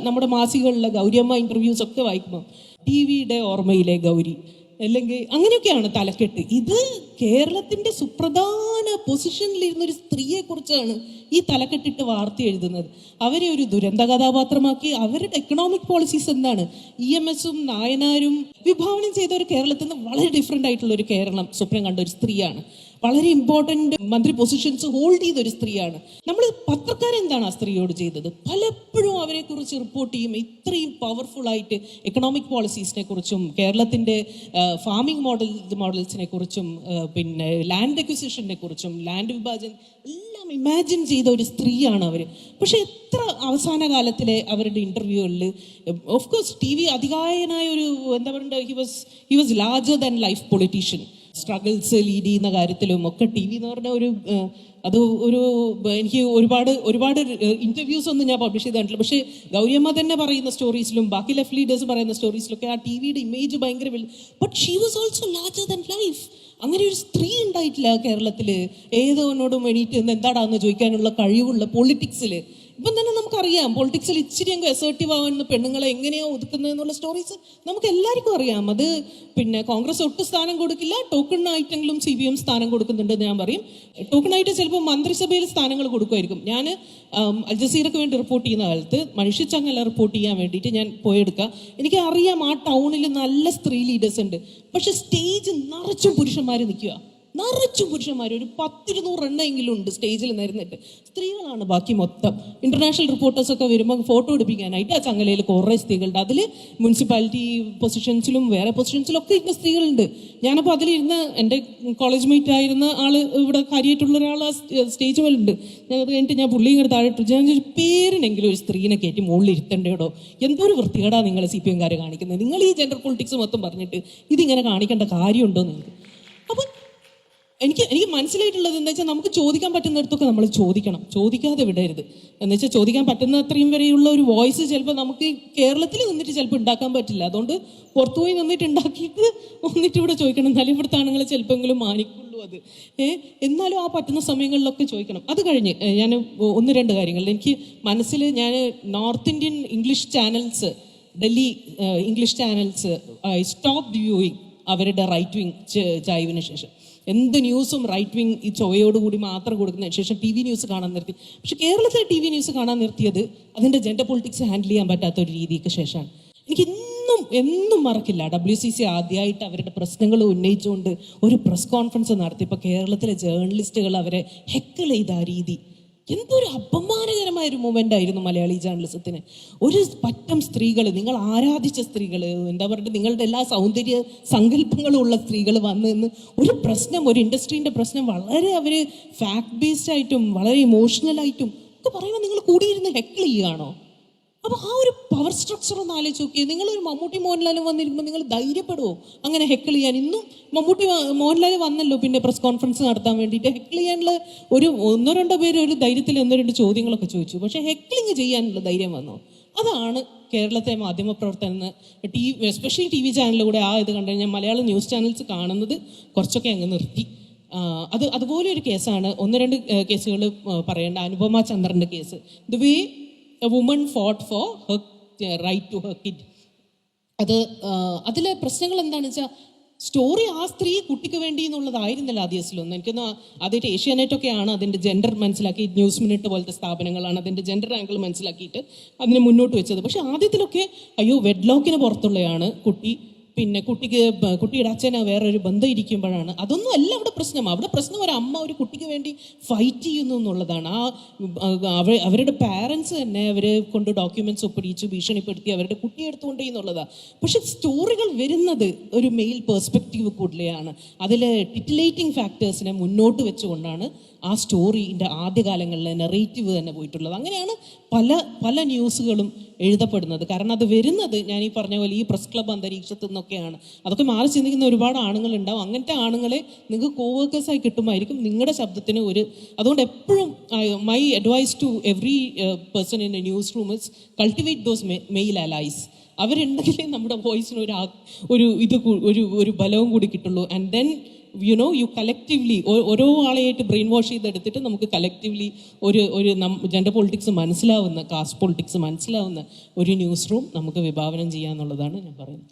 നമ്മുടെ മാസികകളിലെ ഗൗരിയമ്മ ഇന്റർവ്യൂസ് ഒക്കെ വായിക്കുമ്പോൾ ടിവിയുടെ ഓർമ്മയിലെ ഗൗരി അല്ലെങ്കിൽ അങ്ങനെയൊക്കെയാണ് തലക്കെട്ട്. ഇത് കേരളത്തിന്റെ സുപ്രധാന പൊസിഷനിലിരുന്ന ഒരു സ്ത്രീയെ കുറിച്ചാണ് ഈ തലക്കെട്ടിട്ട് വാർത്ത എഴുതുന്നത്. അവരെ ഒരു ദുരന്ത കഥാപാത്രമാക്കി അവരുടെ എക്കണോമിക് പോളിസീസ് എന്താണ്, EMSഉം നായനാരും വിഭാവനം ചെയ്ത ഒരു കേരളത്തിൽ നിന്ന് വളരെ ഡിഫറെന്റ് ആയിട്ടുള്ള ഒരു കേരളം സ്വപ്നം കണ്ട ഒരു സ്ത്രീയാണ്. വളരെ ഇമ്പോർട്ടന്റ് മന്ത്രി പൊസിഷൻസ് ഹോൾഡ് ചെയ്ത ഒരു സ്ത്രീയാണ്. നമ്മൾ പത്രക്കാരെന്താണ് ആ സ്ത്രീയോട് ചെയ്തത്? പലപ്പോഴും അവരെ കുറിച്ച് റിപ്പോർട്ട് ചെയ്യും. ഇത്രയും പവർഫുൾ ആയിട്ട് എക്കണോമിക് പോളിസീസിനെ കുറിച്ചും കേരളത്തിന്റെ ഫാമിംഗ് മോഡൽസിനെ കുറിച്ചും പിന്നെ ലാൻഡ് അക്വിസിഷനെ കുറിച്ചും ലാൻഡ് വിഭാജനം എല്ലാം ഇമാജിൻ ചെയ്ത ഒരു സ്ത്രീയാണ് അവർ. പക്ഷെ എത്ര അവസാന കാലത്തിലെ അവരുടെ ഇന്റർവ്യൂകളിൽ ഓഫ് കോഴ്സ് TV അതികായനായ ഒരു എന്താ പറയുക, he was larger than life politician. Struggles lead ചെയ്യുന്ന കാര്യത്തിലും ഒക്കെ TV എന്ന് പറഞ്ഞ എനിക്ക് ഒരുപാട് ഇന്റർവ്യൂസ് ഒന്നും ഞാൻ പബ്ലിഷ് ചെയ്തിട്ടില്ല. പക്ഷേ ഗൗരിയമ്മ തന്നെ പറയുന്ന സ്റ്റോറീസിലും ബാക്കി ലെഫ്റ്റ് ലീഡേഴ്സ് പറയുന്ന സ്റ്റോറീസിലൊക്കെ ആ TVയുടെ ഇമേജ് ഭയങ്കര but she was also larger than life. അങ്ങനെ ഒരു സ്ത്രീ ഉണ്ടായിട്ടില്ല കേരളത്തിൽ. ഏതോനോടും എണീറ്റ് എന്താടാന്ന് ചോദിക്കാനുള്ള കഴിവുള്ള പൊളിറ്റിക്സിൽ. ഇപ്പം തന്നെ നമുക്കറിയാം പൊളിറ്റിക്സിൽ ഇച്ചിരി അങ്ങ് അസേർട്ടീവ് ആവുന്ന പെണ്ണുങ്ങളെ എങ്ങനെയോ ഒതുക്കുന്നതെന്നുള്ള സ്റ്റോറീസ് നമുക്ക് എല്ലാവർക്കും അറിയാം. അത് പിന്നെ കോൺഗ്രസ് ഒട്ടും സ്ഥാനം കൊടുക്കില്ല, ടോക്കൺ ആയിട്ടെങ്കിലും CPM സ്ഥാനം കൊടുക്കുന്നുണ്ടെന്ന് ഞാൻ പറയും. ടോക്കൺ ആയിട്ട് ചിലപ്പോൾ മന്ത്രിസഭയിൽ സ്ഥാനങ്ങൾ കൊടുക്കുമായിരിക്കും. ഞാൻ അൽ ജസീറയ്ക്ക് വേണ്ടി റിപ്പോർട്ട് ചെയ്യുന്ന കാലത്ത് മനുഷ്യച്ചങ്ങല റിപ്പോർട്ട് ചെയ്യാൻ വേണ്ടിയിട്ട് ഞാൻ പോയെടുക്കുക. എനിക്ക് അറിയാം ആ ടൗണിൽ നല്ല സ്ത്രീ ലീഡേഴ്സ് ഉണ്ട്. പക്ഷെ സ്റ്റേജ് നിറച്ചും പുരുഷന്മാർ നിൽക്കുക, നിറച്ചും പുരുഷന്മാർ. ഒരു 10-200 എണ്ണമെങ്കിലും ഉണ്ട് സ്റ്റേജിൽ നിരന്നിട്ട്. സ്ത്രീകളാണ് ബാക്കി മൊത്തം. ഇന്റർനാഷണൽ റിപ്പോർട്ടേഴ്സൊക്കെ വരുമ്പോൾ ഫോട്ടോ എടുപ്പിക്കാനായിട്ട് ആ ചങ്ങലയിൽ കുറേ സ്ത്രീകളുണ്ട്. അതിൽ മുനിസിപ്പാലിറ്റി പൊസിഷൻസിലും വേറെ പൊസിഷൻസിലും ഒക്കെ ഇന്ന സ്ത്രീകളുണ്ട്. ഞാനപ്പോൾ അതിലിരുന്ന എൻ്റെ കോളേജ് മേറ്റ് ആയിരുന്ന ആള് ഇവിടെ കാര്യമായിട്ടുള്ള ഒരാൾ ആ സ്റ്റേജ് പോലെ ഉണ്ട്. അത് കഴിഞ്ഞിട്ട് ഞാൻ പുള്ളിയും കൂടെ താഴെ ഇട്ടു. ഞാൻ ഒരു പേരിനെങ്കിലും ഒരു സ്ത്രീനെ കയറ്റി മുകളിൽ ഇരുത്തണ്ടേടോ, എന്തോ ഒരു വൃത്തികേടാ നിങ്ങൾ CPM കാണിക്കുന്നത്. നിങ്ങൾ ഈ ജെൻഡർ പൊളിറ്റിക്സ് മൊത്തം പറഞ്ഞിട്ട് ഇതിങ്ങനെ കാണിക്കേണ്ട കാര്യമുണ്ടോ നിങ്ങൾക്ക്? അപ്പം എനിക്ക് മനസ്സിലായിട്ടുള്ളത് എന്താ വെച്ചാൽ നമുക്ക് ചോദിക്കാൻ പറ്റുന്നിടത്തൊക്കെ നമ്മൾ ചോദിക്കണം, ചോദിക്കാതെ വിടരുത്. എന്ന് വെച്ചാൽ ചോദിക്കാൻ പറ്റുന്ന അത്രയും വരെയുള്ള ഒരു വോയിസ് ചിലപ്പോൾ നമുക്ക് കേരളത്തിൽ നിന്നിട്ട് ചിലപ്പോൾ ഉണ്ടാക്കാൻ പറ്റില്ല. അതുകൊണ്ട് പുറത്തുപോയി നിന്നിട്ട് ഉണ്ടാക്കിയിട്ട് വന്നിട്ട് ഇവിടെ ചോദിക്കണം. എന്നാലും ഇവിടുത്തെ ആണുങ്ങൾ ചിലപ്പോഴെങ്കിലും മാനിക്കുള്ളൂ അത്. എന്നാലും ആ പറ്റുന്ന സമയങ്ങളിലൊക്കെ ചോദിക്കണം. അത് കഴിഞ്ഞ് ഞാൻ 1-2 കാര്യങ്ങൾ എനിക്ക് മനസ്സിൽ, ഞാൻ north Indian English channels, Delhi English channels I stop viewing അവരുടെ റൈറ്റ് വിങ് ചായ്വിന് ശേഷം. എന്ത് ന്യൂസും റൈറ്റ് വിങ് ഈ ചൊവ്വയോടുകൂടി മാത്രം കൊടുക്കുന്നതിന് ശേഷം TV ന്യൂസ് കാണാൻ നിർത്തി. പക്ഷെ കേരളത്തിലെ TV ന്യൂസ് കാണാൻ നിർത്തിയത് അതിൻ്റെ ജെൻഡർ പൊളിറ്റിക്സ് ഹാൻഡിൽ ചെയ്യാൻ പറ്റാത്ത ഒരു രീതിക്ക് ശേഷമാണ്. എനിക്ക് എന്നും മറക്കില്ല, WCC ആദ്യമായിട്ട് അവരുടെ പ്രശ്നങ്ങൾ ഉന്നയിച്ചുകൊണ്ട് ഒരു പ്രസ് കോൺഫറൻസ് നടത്തിയപ്പോൾ കേരളത്തിലെ ജേർണലിസ്റ്റുകൾ അവരെ ഹെക്കിൾ ചെയ്ത ആ രീതി എന്തൊരു അപമാനകരമായ ഒരു മൂവ്മെന്റ് ആയിരുന്നു മലയാളി ജേർണലിസത്തിന്. ഒരു പറ്റം സ്ത്രീകൾ, നിങ്ങൾ ആരാധിച്ച സ്ത്രീകൾ, എന്താ പറയുക, നിങ്ങളുടെ എല്ലാ സൗന്ദര്യ സങ്കല്പങ്ങളും ഉള്ള സ്ത്രീകൾ വന്ന് നിന്ന് ഒരു പ്രശ്നം, ഒരു ഇൻഡസ്ട്രീൻ്റെ പ്രശ്നം വളരെ അവർ ഫാക്ട് ബേസ്ഡ് ആയിട്ടും വളരെ ഇമോഷണലായിട്ടും ഒക്കെ പറയുമ്പോൾ നിങ്ങൾ കൂടിയിരുന്ന് ഹെക്കിൾ ചെയ്യുകയാണോ? അപ്പോൾ ആ ഒരു പവർ സ്ട്രക്ചർ ഒന്ന് ആലോചിച്ച് നോക്കിയേ. നിങ്ങളൊരു മമ്മൂട്ടി മോഹൻലാലും വന്നിരിക്കുമ്പോൾ നിങ്ങൾ ധൈര്യപ്പെടുമോ അങ്ങനെ ഹെക്കിൾ ചെയ്യാൻ? ഇന്നും മമ്മൂട്ടി മോഹൻലാൽ വന്നല്ലോ പിന്നെ പ്രസ് കോൺഫറൻസ് നടത്താൻ വേണ്ടിയിട്ട്. ഹെക്കിൾ ചെയ്യാനുള്ള ഒരു 1-2 പേര് ഒരു ധൈര്യത്തിൽ 1-2 ചോദ്യങ്ങളൊക്കെ ചോദിച്ചു. പക്ഷേ ഹെക്കിളിങ് ചെയ്യാനുള്ള ധൈര്യം വന്നോ? അതാണ് കേരളത്തെ മാധ്യമപ്രവർത്തനം എസ്പെഷ്യലി TV ചാനലിലൂടെ ആ ഇത് കണ്ടു കഴിഞ്ഞാൽ മലയാളം ന്യൂസ് ചാനൽസ് കാണുന്നത് കുറച്ചൊക്കെ അങ്ങ് നിർത്തി. അതുപോലെ ഒരു കേസാണ്, 1-2 കേസുകൾ പറയേണ്ട. അനുപമ ചന്ദ്രൻ്റെ case, the way a woman fought for her right to her kid. അതിലെ പ്രശ്നങ്ങൾ എന്താണെന്ന് വെച്ചാൽ സ്റ്റോറി ആ സ്ത്രീ കുട്ടിക്ക് വേണ്ടി എന്നുള്ളതായിരുന്നില്ല ആദ്യത്തിലൊന്നും. എനിക്കൊന്ന് ആദ്യമായിട്ട് ഏഷ്യാനെറ്റൊക്കെയാണ് അതിൻ്റെ ജെൻഡർ മനസ്സിലാക്കി, ന്യൂസ് മിനിറ്റ് പോലത്തെ സ്ഥാപനങ്ങളാണ് അതിൻ്റെ ജെൻഡർ ആംഗിൾ മനസ്സിലാക്കിയിട്ട് അതിനെ മുന്നോട്ട് വെച്ചത്. പക്ഷെ ആദ്യത്തിലൊക്കെ അയ്യോ വെഡ്ലോക്കിന് പുറത്തുള്ളതാണ് കുട്ടി, പിന്നെ കുട്ടിയുടെ അച്ഛന് വേറൊരു ബന്ധം ഇരിക്കുമ്പോഴാണ്. അതൊന്നും അല്ല അവിടെ പ്രശ്നം. അവിടെ പ്രശ്നം ഒരു അമ്മ ഒരു കുട്ടിക്ക് വേണ്ടി ഫൈറ്റ് ചെയ്യുന്നു എന്നുള്ളതാണ്. അവരുടെ പാരൻസ് തന്നെ അവരെ കൊണ്ട് ഡോക്യുമെന്റ്സ് ഒപ്പിടിച്ചു ഭീഷണിപ്പെടുത്തി അവരുടെ കുട്ടിയെ എടുത്തുകൊണ്ടേ എന്നുള്ളതാണ്. പക്ഷെ സ്റ്റോറികൾ വരുന്നത് ഒരു മെയിൽ പെർസ്പെക്റ്റീവ് കൂടിയാണ്. അതിൽ ടിറ്റിലേറ്റിംഗ് ഫാക്ടേഴ്സിനെ മുന്നോട്ട് വെച്ചുകൊണ്ടാണ് ആ സ്റ്റോറിൻ്റെ ആദ്യകാലങ്ങളിലെ നെറേറ്റീവ് തന്നെ പോയിട്ടുള്ളത്. അങ്ങനെയാണ് പല ന്യൂസുകളും എഴുതപ്പെടുന്നത്. കാരണം അത് വരുന്നത് ഞാൻ ഈ പറഞ്ഞ പോലെ ഈ പ്രസ് ക്ലബ് അന്തരീക്ഷത്തിൽ നിന്നൊക്കെയാണ്. അതൊക്കെ മാറി ചിന്തിക്കുന്ന ഒരുപാട് ആണുങ്ങളുണ്ടാവും. അങ്ങനത്തെ ആണുങ്ങളെ നിങ്ങൾക്ക് കോവർക്കേഴ്സായി കിട്ടുമായിരിക്കും നിങ്ങളുടെ ശബ്ദത്തിന് അതുകൊണ്ട് എപ്പോഴും my advice to every person in a news room is cultivate those male allies. അവരുണ്ടെങ്കിലേ നമ്മുടെ വോയിസിന് ഒരു ബലവും കൂടി കിട്ടുള്ളൂ. ആൻഡ് ദെൻ യു കലക്റ്റീവ്ലി ഓരോ ആളെയായിട്ട് ബ്രെയിൻ വാഷ് ചെയ്തെടുത്തിട്ട് നമുക്ക് കലക്റ്റീവ്ലി ഒരു ജെൻഡർ പൊളിറ്റിക്സ് മനസ്സിലാവുന്ന, കാസ്റ്റ് പൊളിറ്റിക്സ് മനസ്സിലാവുന്ന ഒരു ന്യൂസ് റൂം നമുക്ക് വിഭാവനം ചെയ്യാന്നുള്ളതാണ് ഞാൻ പറയുന്നത്.